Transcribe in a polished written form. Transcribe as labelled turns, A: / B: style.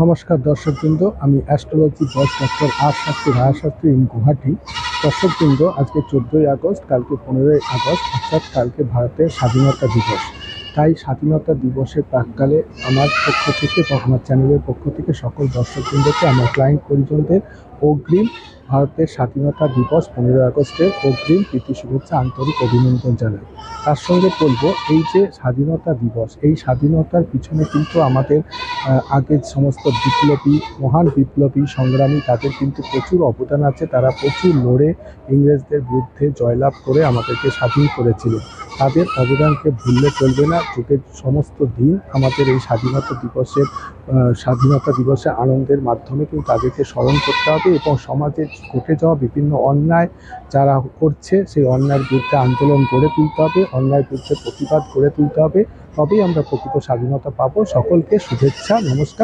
A: নমস্কার দর্শকবৃন্দ, আমি astrology boss doctor R Shastri Roy Shastri in Guwahati. দর্শকবৃন্দ, আজকে 14ই আগস্ট, কালকে 15ই আগস্ট, অর্থাৎ কালকে ভারতের স্বাধীনতা দিবস। তাই স্বাধীনতা দিবসের প্রাক্কালে আমার পক্ষ থেকে এবং আমার চ্যানেলের পক্ষ থেকে সকল দর্শকবৃন্দকে, আমার ক্লায়েন্ট পরিজনদের অগ্রিম ভারতের স্বাধীনতা দিবস 15ই আগস্টের অগ্রিম প্রীতি শুভেচ্ছা, আন্তরিক অভিনন্দন জানাই। তার সঙ্গে বলবো, এই যে স্বাধীনতা দিবস, এই স্বাধীনতার পিছনে কিন্তু আমাদের আগের সমস্ত বিপ্লবী, মহান বিপ্লবী সংগ্রামী, তাদের কিন্তু প্রচুর অবদান আছে। তারা প্রচুর লড়ে ইংরেজদের বিরুদ্ধে জয়লাভ করে আমাদেরকে স্বাধীন করেছিল। তাদের অবদানকে ভুললে চলবে না। যুগের সমস্ত দিন আমাদের এই স্বাধীনতা দিবসে আনন্দের মাধ্যমে কিন্তু তাদেরকে স্মরণ করতে হবে এবং সমাজে ঘটে যাওয়া বিভিন্ন অন্যায় যারা করছে, সেই অন্যায়ের বিরুদ্ধে আন্দোলন গড়ে তুলতে হবে, অন্যায়ের বিরুদ্ধে প্রতিবাদ গড়ে তুলতে হবে। তবেই আমরা প্রকৃত স্বাধীনতা পাবো। সকলকে শুভেচ্ছা, নমস্কার।